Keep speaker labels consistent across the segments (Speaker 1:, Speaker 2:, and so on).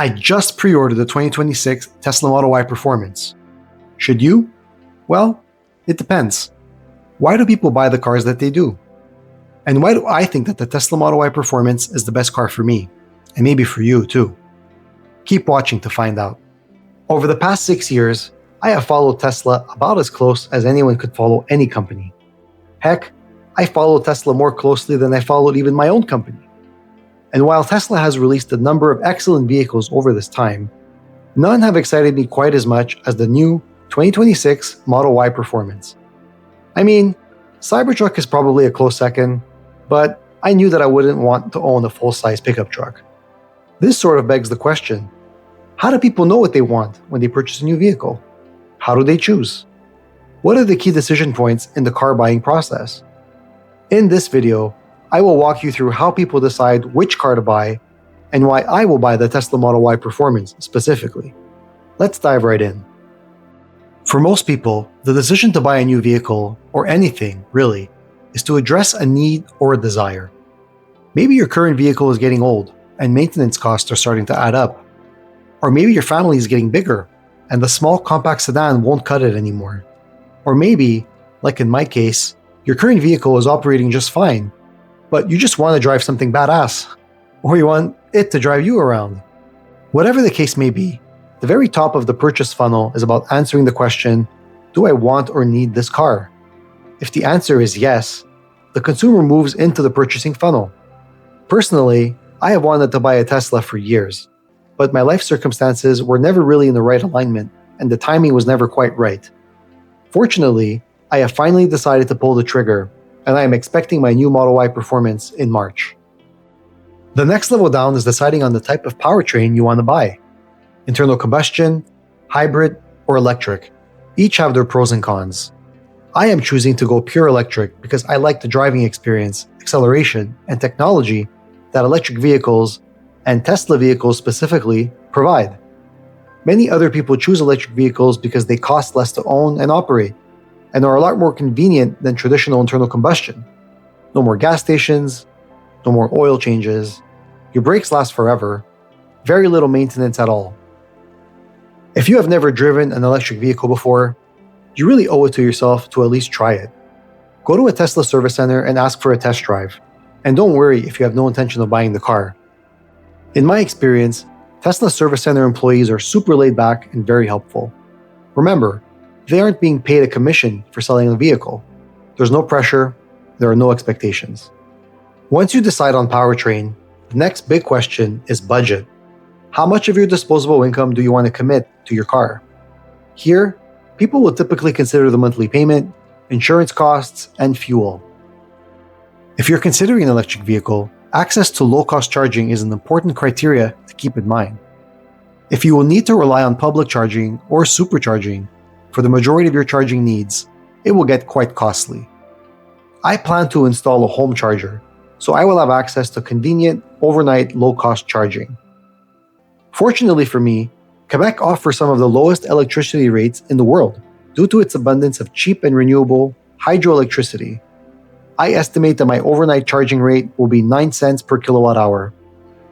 Speaker 1: I just pre-ordered the 2026 Tesla Model Y Performance. Should you? Well, it depends. Why do people buy the cars that they do? And why do I think that the Tesla Model Y Performance is the best car for me? And maybe for you too. Keep watching to find out. Over the past 6 years, I have followed Tesla about as close as anyone could follow any company. Heck, I followed Tesla more closely than I followed even my own company. And while Tesla has released a number of excellent vehicles over this time, none have excited me quite as much as the new 2026 Model Y Performance. I mean, Cybertruck is probably a close second, but I knew that I wouldn't want to own a full-size pickup truck. This sort of begs the question, how do people know what they want when they purchase a new vehicle? How do they choose? What are the key decision points in the car buying process? In this video, I will walk you through how people decide which car to buy and why I will buy the Tesla Model Y Performance specifically. Let's dive right in. For most people, the decision to buy a new vehicle, or anything really, is to address a need or a desire. Maybe your current vehicle is getting old and maintenance costs are starting to add up. Or maybe your family is getting bigger and the small compact sedan won't cut it anymore. Or maybe, like in my case, your current vehicle is operating just fine, but you just want to drive something badass, or you want it to drive you around. Whatever the case may be, the very top of the purchase funnel is about answering the question, do I want or need this car? If the answer is yes, the consumer moves into the purchasing funnel. Personally, I have wanted to buy a Tesla for years, but my life circumstances were never really in the right alignment, and the timing was never quite right. Fortunately, I have finally decided to pull the trigger, and I am expecting my new Model Y Performance in March. The next level down is deciding on the type of powertrain you want to buy. Internal combustion, hybrid, or electric. Each have their pros and cons. I am choosing to go pure electric because I like the driving experience, acceleration, and technology that electric vehicles, and Tesla vehicles specifically, provide. Many other people choose electric vehicles because they cost less to own and operate, and are a lot more convenient than traditional internal combustion. No more gas stations, no more oil changes, your brakes last forever, very little maintenance at all. If you have never driven an electric vehicle before, you really owe it to yourself to at least try it. Go to a Tesla service center and ask for a test drive, and don't worry if you have no intention of buying the car. In my experience, Tesla service center employees are super laid back and very helpful. Remember, they aren't being paid a commission for selling a vehicle. There's no pressure, there are no expectations. Once you decide on powertrain, the next big question is budget. How much of your disposable income do you want to commit to your car? Here, people will typically consider the monthly payment, insurance costs, and fuel. If you're considering an electric vehicle, access to low-cost charging is an important criteria to keep in mind. If you will need to rely on public charging or supercharging for the majority of your charging needs, it will get quite costly. I plan to install a home charger, so I will have access to convenient, overnight, low-cost charging. Fortunately for me, Quebec offers some of the lowest electricity rates in the world due to its abundance of cheap and renewable hydroelectricity. I estimate that my overnight charging rate will be 9 cents per kilowatt hour.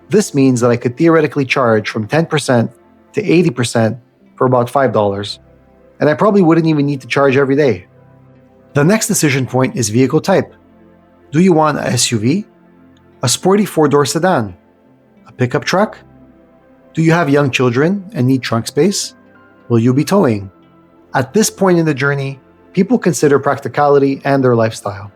Speaker 1: This means that I could theoretically charge from 10% to 80% for about $5, and I probably wouldn't even need to charge every day. The next decision point is vehicle type. Do you want a SUV? A sporty 4-door sedan? A pickup truck? Do you have young children and need trunk space? Will you be towing? At this point in the journey, people consider practicality and their lifestyle.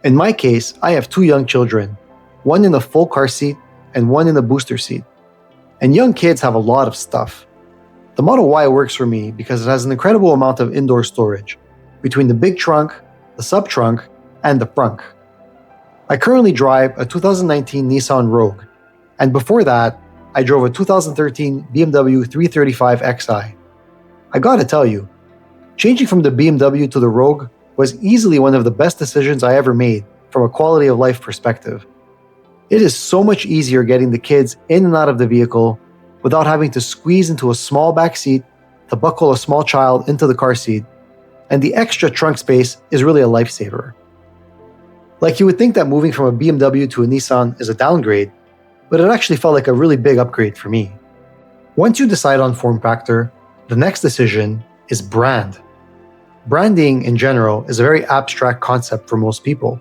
Speaker 1: In my case, I have 2 young children, one in a full car seat and one in a booster seat. And young kids have a lot of stuff. The Model Y works for me because it has an incredible amount of indoor storage between the big trunk, the sub-trunk, and the frunk. I currently drive a 2019 Nissan Rogue, and before that, I drove a 2013 BMW 335 Xi. I gotta tell you, changing from the BMW to the Rogue was easily one of the best decisions I ever made from a quality of life perspective. It is so much easier getting the kids in and out of the vehicle without having to squeeze into a small back seat to buckle a small child into the car seat, and the extra trunk space is really a lifesaver. Like, you would think that moving from a BMW to a Nissan is a downgrade, but it actually felt like a really big upgrade for me. Once you decide on form factor, the next decision is brand. Branding in general is a very abstract concept for most people,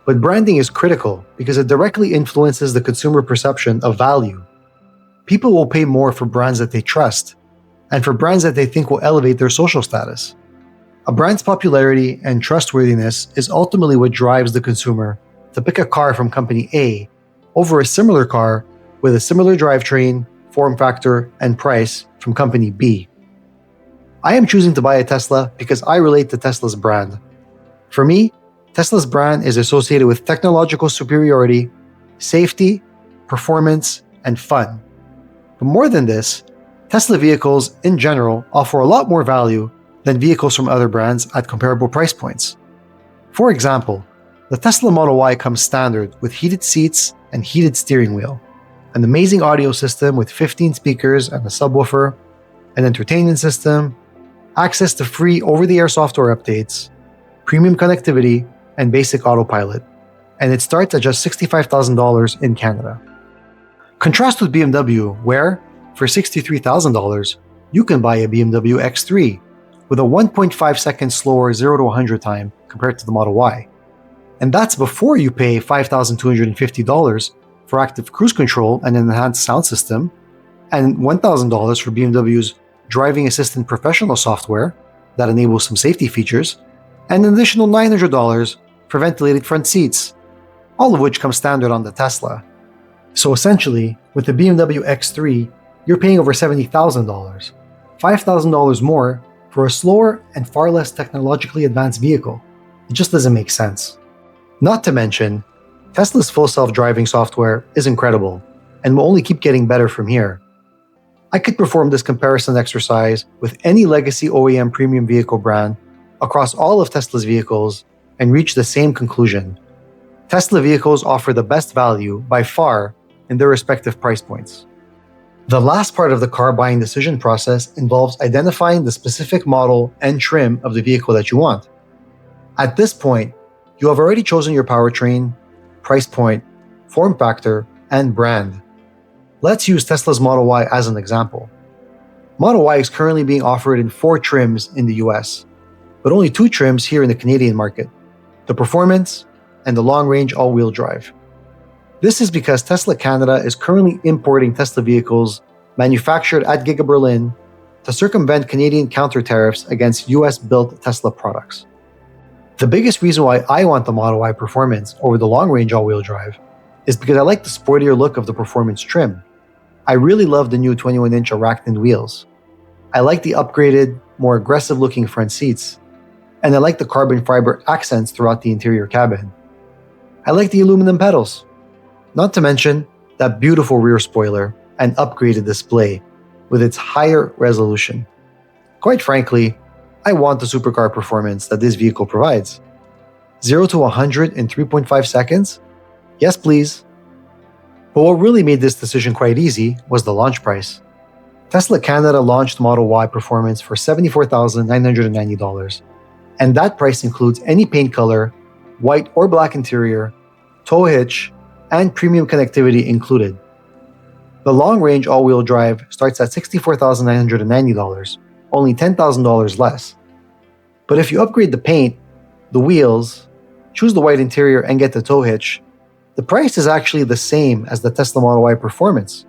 Speaker 1: but branding is critical because it directly influences the consumer perception of value. People will pay more for brands that they trust and for brands that they think will elevate their social status. A brand's popularity and trustworthiness is ultimately what drives the consumer to pick a car from company A over a similar car with a similar drivetrain, form factor, and price from company B. I am choosing to buy a Tesla because I relate to Tesla's brand. For me, Tesla's brand is associated with technological superiority, safety, performance, and fun. But more than this, Tesla vehicles in general offer a lot more value than vehicles from other brands at comparable price points. For example, the Tesla Model Y comes standard with heated seats and heated steering wheel, an amazing audio system with 15 speakers and a subwoofer, an entertainment system, access to free over-the-air software updates, premium connectivity, and basic autopilot, and it starts at just $65,000 in Canada. Contrast with BMW, where, for $63,000, you can buy a BMW X3 with a 1.5 second slower 0 to 100 time compared to the Model Y. And that's before you pay $5,250 for active cruise control and an enhanced sound system, and $1,000 for BMW's driving assistant professional software that enables some safety features, and an additional $900 for ventilated front seats, all of which come standard on the Tesla. So essentially, with the BMW X3, you're paying over $70,000, $5,000 more for a slower and far less technologically advanced vehicle. It just doesn't make sense. Not to mention, Tesla's full self-driving software is incredible and will only keep getting better from here. I could perform this comparison exercise with any legacy OEM premium vehicle brand across all of Tesla's vehicles and reach the same conclusion. Tesla vehicles offer the best value by far in their respective price points. The last part of the car buying decision process involves identifying the specific model and trim of the vehicle that you want. At this point, you have already chosen your powertrain, price point, form factor, and brand. Let's use Tesla's Model Y as an example. Model Y is currently being offered in 4 trims in the US, but only 2 trims here in the Canadian market, the Performance and the long-range all-wheel drive. This is because Tesla Canada is currently importing Tesla vehicles manufactured at Giga Berlin to circumvent Canadian counter tariffs against US-built Tesla products. The biggest reason why I want the Model Y Performance over the long-range all-wheel drive is because I like the sportier look of the Performance trim. I really love the new 21-inch Arachnid wheels. I like the upgraded, more aggressive-looking front seats, and I like the carbon fiber accents throughout the interior cabin. I like the aluminum pedals, not to mention that beautiful rear spoiler and upgraded display with its higher resolution. Quite frankly, I want the supercar performance that this vehicle provides. 0 to 100 in 3.5 seconds? Yes, please. But what really made this decision quite easy was the launch price. Tesla Canada launched Model Y Performance for $74,990, and that price includes any paint color, white or black interior, tow hitch, and premium connectivity included. The long-range all-wheel drive starts at $64,990, only $10,000 less. But if you upgrade the paint, the wheels, choose the white interior, and get the tow hitch, the price is actually the same as the Tesla Model Y Performance,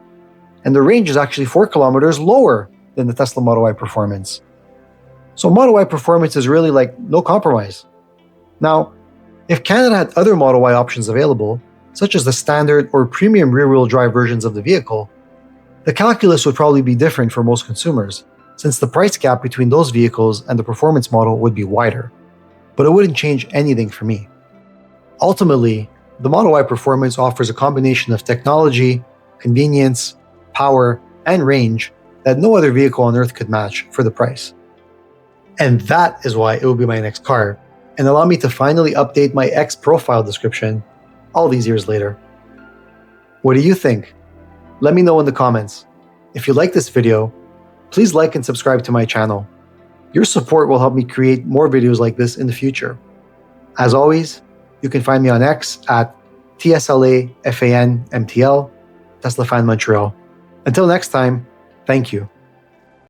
Speaker 1: and the range is actually 4 kilometers lower than the Tesla Model Y Performance. So Model Y Performance is really like no compromise. Now, if Canada had other Model Y options available, such as the standard or premium rear-wheel drive versions of the vehicle, the calculus would probably be different for most consumers, since the price gap between those vehicles and the Performance model would be wider. But it wouldn't change anything for me. Ultimately, the Model Y Performance offers a combination of technology, convenience, power, and range that no other vehicle on Earth could match for the price. And that is why it will be my next car, and allow me to finally update my X profile description all these years later. What do you think? Let me know in the comments. If you like this video, please like and subscribe to my channel. Your support will help me create more videos like this in the future. As always, you can find me on X at TSLAFANMTL, Tesla Fan Montreal. Until next time, Thank you.